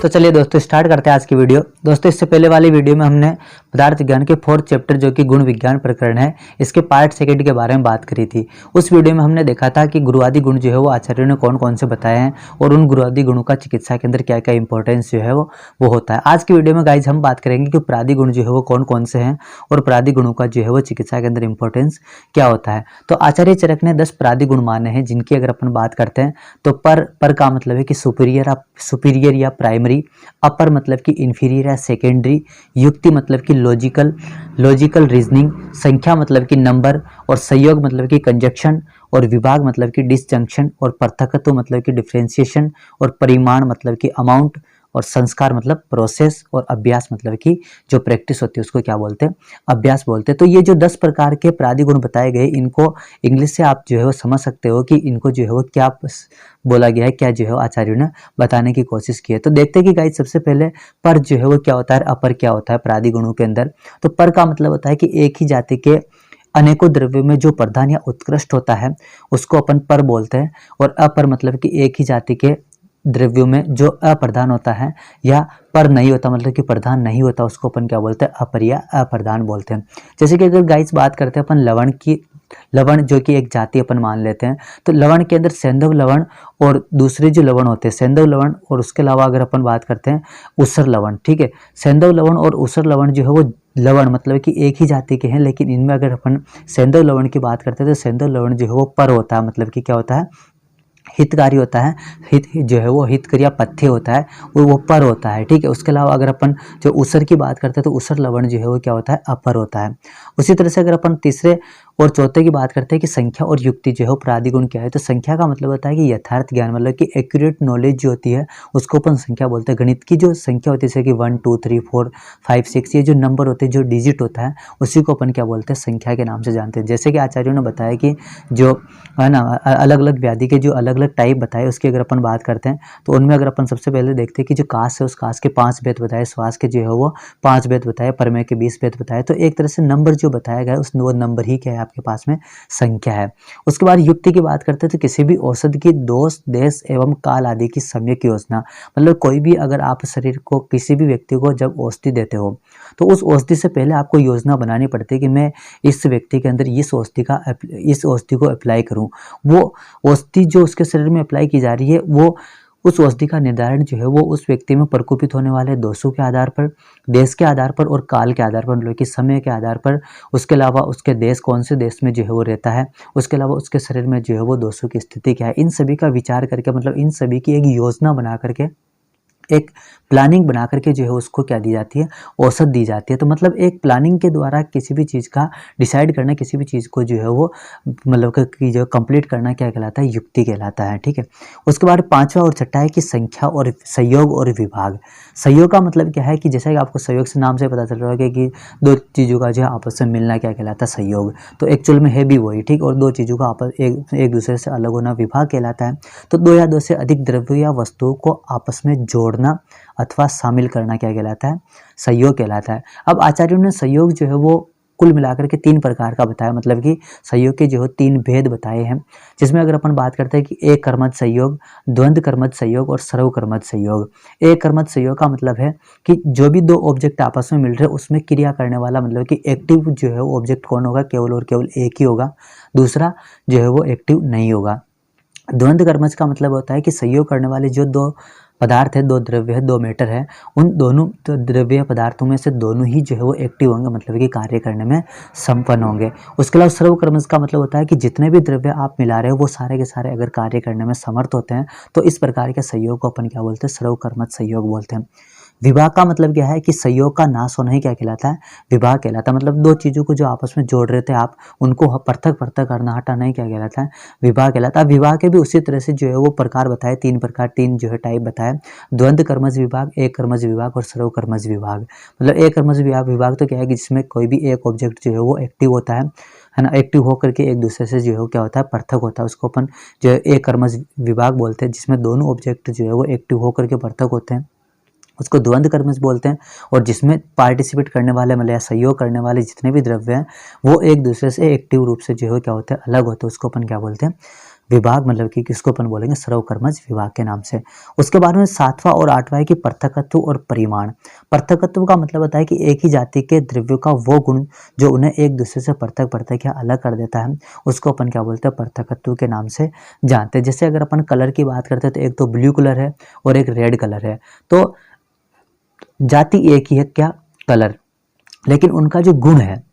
तो चलिए दोस्तों स्टार्ट करते हैं आज की वीडियो। दोस्तों इससे पहले वाली वीडियो में हमने पदार्थ विज्ञान के 4th चैप्टर जो कि गुण विज्ञान प्रकरण है इसके पार्ट सेकंड के बारे में बात करी थी। उस वीडियो में हमने देखा था कि गुरुआदि गुण जो है वो आचार्यों ने कौन कौन से बताए हैं और उन गुरुआदि गुणों का चिकित्सा के अंदर क्या क्या इंपॉर्टेंस जो है वो होता है। आज की वीडियो में गाइज हम बात करेंगे कि प्रादि गुण जो है वो कौन कौन से हैं और प्रादि गुणों का जो है वो चिकित्सा के अंदर इंपॉर्टेंस क्या होता है। तो आचार्य चरक ने 10 प्रादि गुण माने हैं जिनकी अगर अपन बात करते हैं तो पर का मतलब है कि सुपीरियर या प्राइमरी, अपर मतलब कि इंफीरियर या सेकेंडरी, युक्ति मतलब कि लॉजिकल रीजनिंग, संख्या मतलब कि नंबर और संयोग मतलब कि कंजक्शन और विभाग मतलब कि डिसजंक्शन और पृथकत्व मतलब कि डिफरेंशिएशन और परिमाण मतलब कि अमाउंट और संस्कार मतलब प्रोसेस और अभ्यास मतलब कि जो प्रैक्टिस होती है उसको क्या बोलते हैं, अभ्यास बोलते हैं। तो ये जो 10 प्रकार के प्रादि गुण बताए गए इनको इंग्लिश से आप जो है वो समझ सकते हो कि इनको जो है वो क्या बोला गया है, क्या जो है आचार्यों ने बताने की कोशिश की है। तो देखते हैं कि गाइस सबसे पहले पर जो है वो क्या होता है, अपर क्या होता है प्रादि गुणों के अंदर। तो पर का मतलब होता है कि एक ही जाति के अनेकों द्रव्यों में जो प्रधान या उत्कृष्ट होता है उसको अपन पर बोलते हैं। और अपर मतलब कि एक ही जाति के द्रव्यों में जो अप्रधान होता है या पर नहीं होता मतलब कि प्रधान नहीं होता उसको अपन क्या बोलते हैं, अपर या अप्रधान बोलते हैं। जैसे कि अगर गाइस बात करते हैं अपन लवण की, लवण जो कि एक जाति अपन मान लेते हैं, तो लवण के अंदर सेंधव लवण और दूसरे जो लवण होते हैं सेंधव लवण और उसके अलावा अगर अपन बात करते हैं उसर लवण, ठीक है। सेंधव लवण और उसर लवण जो है वो लवण मतलब कि एक ही जाति के हैं, लेकिन इनमें अगर अपन सेंधव लवण की बात करते हैं तो सेंधव लवण जो है वो पर होता है, मतलब कि क्या होता है, हितकारी होता है। हित जो है वो हितकारी या पथ्य होता है वो पर होता है, ठीक है। उसके अलावा अगर अपन जो उसर की बात करते हैं तो उसर लवण जो है वो क्या होता है, अपर होता है। उसी तरह से अगर अपन तीसरे और चौथे की बात करते हैं कि संख्या और युक्ति जो है प्रादि गुण क्या है, तो संख्या का मतलब होता है कि यथार्थ ज्ञान मतलब कि एक्यूरेट नॉलेज जो होती है उसको अपन संख्या बोलते हैं। गणित की जो संख्या होती है जैसे कि 1 2 3 4 5 6 ये जो नंबर होते हैं, जो डिजिट होता है उसी को अपन क्या बोलते हैं, संख्या के नाम से जानते हैं। जैसे कि आचार्यों ने बताया कि जो है ना अलग अलग व्याधि के जो अलग अलग टाइप बताए उसकी अगर अपन बात करते हैं तो उनमें अगर अपन सबसे पहले देखते हैं कि जो कास है उस कास के 5 भेद बताए, श्वास के जो है वो 5 भेद बताए, प्रमेय के 20 भेद बताए। तो एक तरह से नंबर जो बताया गया है उस वो नंबर ही क्या है आपके पास में, संख्या है। उसके बाद युक्ति की बात करते हैं तो किसी भी औषध की दोष देश एवं काल आदि की सम्यक योजना, मतलब कोई भी अगर आप शरीर को किसी भी व्यक्ति को जब औषधि देते हो तो उस औषधि से पहले आपको योजना बनानी पड़ती है कि मैं इस व्यक्ति के अंदर इस औषधि को अप्लाई करूं। वो औषधि जो उसके शरीर में अप्लाई की जा रही है वो उस औषधि का निर्धारण जो है वो उस व्यक्ति में प्रकोपित होने वाले दोषों के आधार पर, देश के आधार पर और काल के आधार पर, मतलब कि समय के आधार पर, उसके अलावा उसके देश कौन से देश में जो है वो रहता है, उसके अलावा उसके शरीर में जो है वो दोषों की स्थिति क्या है, इन सभी का विचार करके मतलब इन सभी की एक योजना बना करके, एक प्लानिंग बना करके जो है उसको क्या दी जाती है, औषध दी जाती है। तो मतलब एक प्लानिंग के द्वारा किसी भी चीज़ का डिसाइड करना, किसी भी चीज़ को जो है वो मतलब कि जो कंप्लीट करना क्या कहलाता है, युक्ति कहलाता है, ठीक है। उसके बाद पांचवा और छठा है कि संख्या और संयोग और विभाग। संयोग का मतलब क्या है कि जैसा कि आपको संयोग से नाम से पता चल रहा है कि दो चीज़ों का जो है आपस में मिलना क्या कहलाता है, संयोग। तो एक्चुअल में है भी वही, ठीक। और दो चीज़ों का आपस एक दूसरे से अलग होना विभाग कहलाता है। तो दो या दो से अधिक द्रव्यों या वस्तुओं को आपस में जोड़ना अथवा शामिल करना क्या कहलाता है, संयोग कहलाता है। अब आचार्यों ने संयोग जो है वो कुल मिलाकर के 3 प्रकार का बताया, मतलब कि संयोग के जो है 3 भेद बताए हैं, जिसमें अगर अपन बात करते हैं कि एक कर्मज संयोग, द्वंद्व कर्मज संयोग और सर्वकर्मज संयोग। एक कर्मज संयोग का मतलब है कि जो भी दो ऑब्जेक्ट आपस में मिल रहे हैं उसमें क्रिया करने वाला मतलब कि एक्टिव जो है वो ऑब्जेक्ट कौन होगा, केवल और केवल एक ही होगा, दूसरा जो है वो एक्टिव नहीं होगा। द्वंद्व कर्मज का मतलब होता है कि संयोग करने वाले जो दो पदार्थ है, दो द्रव्य है, दो मैटर है, उन दोनों द्रव्य पदार्थों में से दोनों ही जो है वो एक्टिव होंगे, मतलब कि कार्य करने में संपन्न होंगे। उसके अलावा सर्वकर्मज का मतलब होता है कि जितने भी द्रव्य आप मिला रहे हो वो सारे के सारे अगर कार्य करने में समर्थ होते हैं तो इस प्रकार के संयोग को अपन क्या बोलते हैं, सर्वकर्मज संयोग बोलते हैं। विभाग का मतलब क्या है कि संयोग का नाश होना ही क्या कहलाता है, विभाग कहलाता है। मतलब दो चीजों को जो आपस में जोड़ रहे थे आप उनको पृथक पृथक करना, हटाना ही क्या कहलाता है, विभाग कहलाता है। विभाग के भी उसी तरह से जो है वो प्रकार बताए, 3 प्रकार, 3 जो है टाइप बताए, द्वंद्व कर्मज विभाग, एक कर्मज विभाग और सर्वकर्मज विभाग। मतलब एक कर्मज विभाग तो क्या है कि जिसमें कोई भी एक ऑब्जेक्ट जो है वो एक्टिव होता है ना, एक्टिव होकर के एक दूसरे से जो है क्या होता है, पृथक होता है, उसको अपन जो है एक कर्मज विभाग बोलते हैं, जिसमें दोनों ऑब्जेक्ट जो है वो एक्टिव होकर के पृथक होते हैं, उसको द्वंद्व कर्मज बोलते हैं। और जिसमें पार्टिसिपेट करने वाले मतलब या सहयोग करने वाले जितने भी द्रव्य हैं वो एक दूसरे से एक्टिव रूप से जो है क्या होते हैं, अलग होते हैं, उसको अपन क्या बोलते हैं, विभाग, मतलब कि किसको अपन बोलेंगे, सर्वकर्मज विभाग के नाम से। उसके बाद में 7वां और 8वां है कि पृथकत्व और परिमाण। पृथकत्व का मतलब होता है कि एक ही जाति के द्रव्यों का वो गुण जो उन्हें एक दूसरे से पृथक पृथक या अलग कर देता है, उसको अपन क्या बोलते हैं, पृथकत्व के नाम से जानते हैं। जैसे अगर अपन कलर की बात करते हैं तो एक तो ब्लू कलर है और एक रेड कलर है, तो जाति एक ही है क्या, कलर, लेकिन उनका जो गुण है,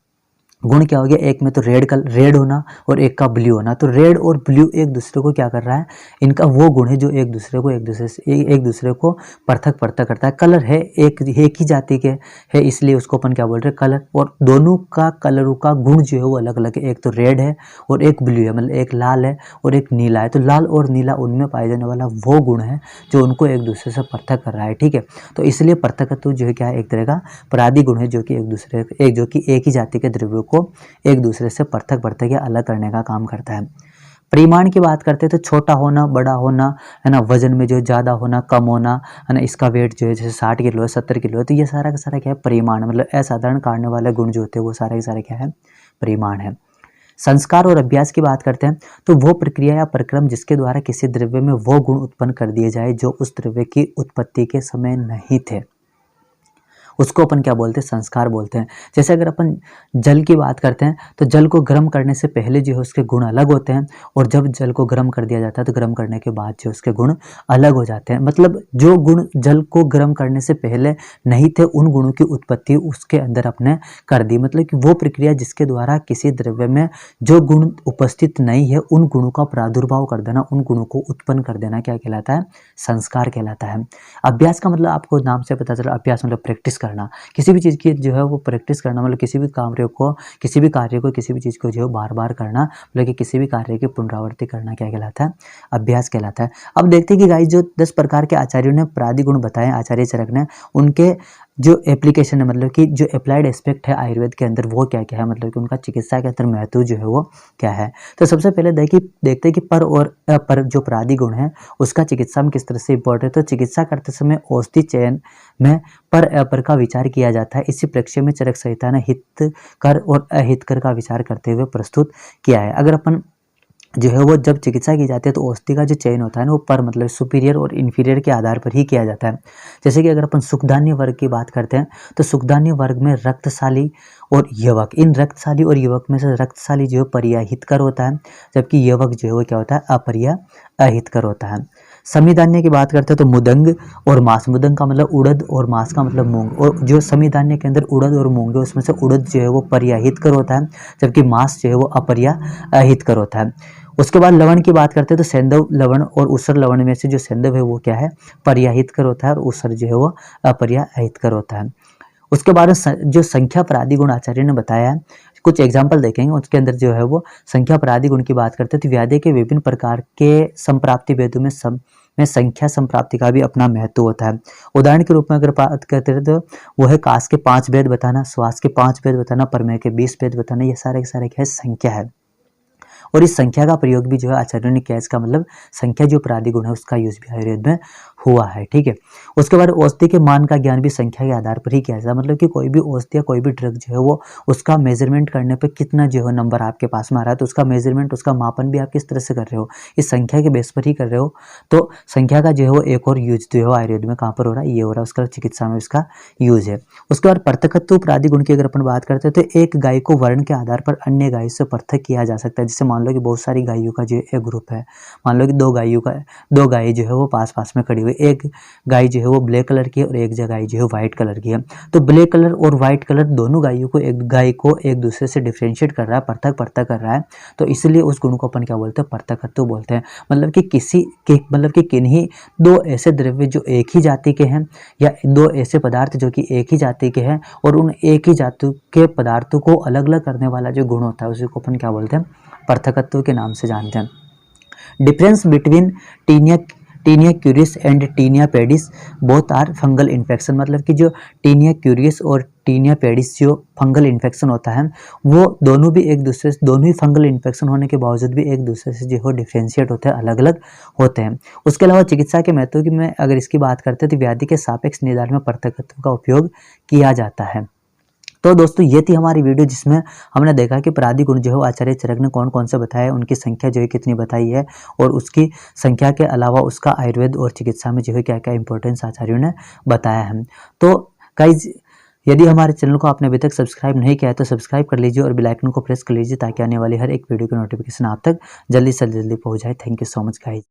गुण क्या हो गया, एक में तो रेड होना और एक का ब्लू होना। तो रेड और ब्लू एक दूसरे को क्या कर रहा है, इनका वो गुण है जो एक दूसरे को पृथक पृथक करता है। कलर है एक ही जाति के है, इसलिए उसको अपन क्या बोल रहे हैं, कलर। और दोनों का कलरों का गुण जो है वो अलग अलग है, एक तो रेड है और एक ब्लू है, मतलब एक लाल है और एक नीला है। तो लाल और नीला उनमें पाए जाने वाला वो गुण है जो उनको एक दूसरे से पृथक कर रहा है, ठीक है। तो इसलिए पृथकत्व जो है क्या है, एक तरह का परादी गुण है जो कि एक ही जाति के द्रव्यों को एक दूसरे से पृथक पृथक या अलग करने का काम करता है। परिमाण की बात करते हैं तो छोटा होना, बड़ा होना, है ना, वजन में जो ज़्यादा होना, कम होना, है ना, इसका वेट जो है जैसे 60 किलो है, 70 किलो है, तो ये सारा का सारा क्या है, परिमाण, मतलब असाधारण काटने वाले गुण जो होते हैं वो सारे के सारे क्या है, परिमाण है। संस्कार और अभ्यास की बात करते हैं तो वो प्रक्रिया या प्रक्रम जिसके द्वारा किसी द्रव्य में वो गुण उत्पन्न कर दिए जाए जो उस द्रव्य की उत्पत्ति के समय नहीं थे, उसको अपन क्या बोलते हैं, संस्कार बोलते हैं। जैसे अगर अपन जल की बात करते हैं तो जल को गर्म करने से पहले जो है उसके गुण अलग होते हैं, और जब जल को गर्म कर दिया जाता है तो गर्म करने के बाद जो उसके गुण अलग हो जाते हैं। मतलब जो गुण जल को गर्म करने से पहले नहीं थे, उन गुणों की उत्पत्ति उसके अंदर अपने कर दी। मतलब कि वो प्रक्रिया जिसके द्वारा किसी द्रव्य में जो गुण उपस्थित नहीं है उन गुणों का प्रादुर्भाव कर देना, उन गुणों को उत्पन्न कर देना क्या कहलाता है, संस्कार कहलाता है। अभ्यास का मतलब आपको नाम से पता चला, अभ्यास मतलब प्रैक्टिस करना, किसी भी चीज़ की जो है वो प्रैक्टिस करना, मतलब किसी भी कार्य को किसी भी चीज़ को जो है बार बार करना, मतलब कि किसी भी कार्य की पुनरावृत्ति करना क्या कहलाता है, अभ्यास कहलाता है। अब देखते हैं कि गाइस जो 10 प्रकार के आचार्यों ने प्रादि गुण बताए, आचार्य चरक ने, उनके जो एप्लीकेशन है, मतलब कि जो अप्लाइड एस्पेक्ट है आयुर्वेद के अंदर वो क्या क्या है, मतलब कि उनका चिकित्सा के अंदर महत्व जो है वो क्या है। तो सबसे पहले देखते हैं कि पर और अपर जो प्रादि गुण है उसका चिकित्सा में किस तरह से इंपॉर्टेंट है। तो चिकित्सा करते समय औषधि चयन में पर अपर का विचार किया जाता है। इसी प्रक्रिया में चरक संहिता ने हितकर और अहितकर का विचार करते हुए प्रस्तुत किया है। अगर अपन जो है वो जब चिकित्सा की जाती है तो औषधि का जो चयन होता है ना वो पर मतलब सुपीरियर और इन्फीरियर के आधार पर ही किया जाता है। जैसे कि अगर अपन सुखधान्य वर्ग की बात करते हैं तो सुखधान्य वर्ग में रक्तशाली और यवक, इन रक्तशाली और यवक में से रक्तशाली जो है पर्याहितकर होता है, जबकि यवक जो है वो क्या होता है, अहितकर होता है। समिधान्य की बात करते हैं तो मुदंग और मास, मुदंग का मतलब उड़द और मास का मतलब मूंग, और जो समिधान्य के अंदर उड़द और मूंग है उसमें से उड़द जो है वो पर्याहितकर होता है, जबकि मास जो है वो अहितकर होता है। उसके बाद लवण की बात करते हैं तो सेंधव लवण और उसर लवण में से जो सेंधव है वो क्या है, पर्याहितकर होता है, और उसर जो है वो अपर्याहितकर होता है। उसके बाद जो संख्या प्रादि गुण आचार्य ने बताया है, कुछ एग्जाम्पल देखेंगे, उसके अंदर जो है वो संख्या प्रादि गुण की बात करते हैं तो व्याधि के विभिन्न प्रकार के संप्राप्ति भेदों में संख्या संप्राप्ति का भी अपना महत्व होता है। उदाहरण के रूप में अगर बात करते हैं तो वो है काश के 5 भेद बताना, श्वास के 5 भेद बताना, प्रमेय के 20 भेद बताना, ये सारे के सारे क्या है, संख्या है। और इस संख्या का प्रयोग भी जो है आचार्यों ने किया, इसका मतलब संख्या जो प्रादि गुण है उसका यूज भी आयुर्वेद में हुआ है, ठीक है। उसके बाद औषधि के मान का ज्ञान भी संख्या के आधार पर ही किया जाता है, मतलब कि कोई भी औषधि या कोई भी ड्रग जो है वो उसका मेजरमेंट करने पर कितना जो है नंबर आपके पास में आ रहा है, तो उसका मेजरमेंट, उसका मापन भी आप किस तरह से कर रहे हो, इस संख्या के बेस पर ही कर रहे हो। तो संख्या का जो है वो एक और यूज जो है आयुर्वेद में कहाँ पर हो रहा है, ये हो रहा है, उसका चिकित्सा में इसका यूज है। उसके बाद पृथकत्व प्रादि गुण की अगर अपन बात करते हैं तो एक गाय को वर्ण के आधार पर अन्य गाय से पृथक किया जा सकता है। जैसे मान लो कि बहुत सारी गायों का जो एक ग्रुप है, मान लो कि दो गाय जो है वो पास पास में खड़ी हुई, एक गाय जो है वो ब्लैक कलर की है और एक गाय जो है व्हाइट कलर की है। तो ब्लैक कलर और व्हाइट कलर दोनों गाय को एक दूसरे से डिफरेंशिएट कर रहा है, पृथक कर रहा है, तो इसलिए उस गुण को अपन क्या बोलते हैं, पृथकत्व बोलते हैं। मतलब कि किन्हीं दो ऐसे द्रव्य जो एक ही जाति के हैं या दो ऐसे पदार्थ जो कि एक ही जाति के हैं और उन एक ही जाति के पदार्थों को अलग अलग करने वाला जो गुण होता है उसी को अपन क्या बोलते हैं, पृथकत्व के नाम से जानते हैं। Difference between tinea cruris and tinea pedis both are fungal infection, मतलब कि जो टीनिया क्यूरियस और टीनिया पेडिस जो फंगल इन्फेक्शन होता है वो दोनों ही फंगल इन्फेक्शन होने के बावजूद भी एक दूसरे से जो है डिफ्रेंशिएट होते हैं, अलग अलग होते हैं। उसके अलावा चिकित्सा के महत्व की में अगर इसकी बात करते हैं तो व्याधि के सापेक्ष निदान में पृथकत्व का उपयोग किया जाता है। तो दोस्तों ये थी हमारी वीडियो जिसमें हमने देखा कि परादी गुण जो है आचार्य चरक ने कौन कौन से बताए, उनकी संख्या जो है कितनी बताई है, और उसकी संख्या के अलावा उसका आयुर्वेद और चिकित्सा में जो है क्या क्या इंपॉर्टेंस आचार्यों ने बताया है। तो गाइज यदि हमारे चैनल को आपने अभी तक सब्सक्राइब नहीं किया है तो सब्सक्राइब कर लीजिए और बेल आइकन को प्रेस कर लीजिए ताकि आने वाली हर एक वीडियो की नोटिफिकेशन आप तक जल्दी से जल्दी पहुंच जाए। Thank you so much guys.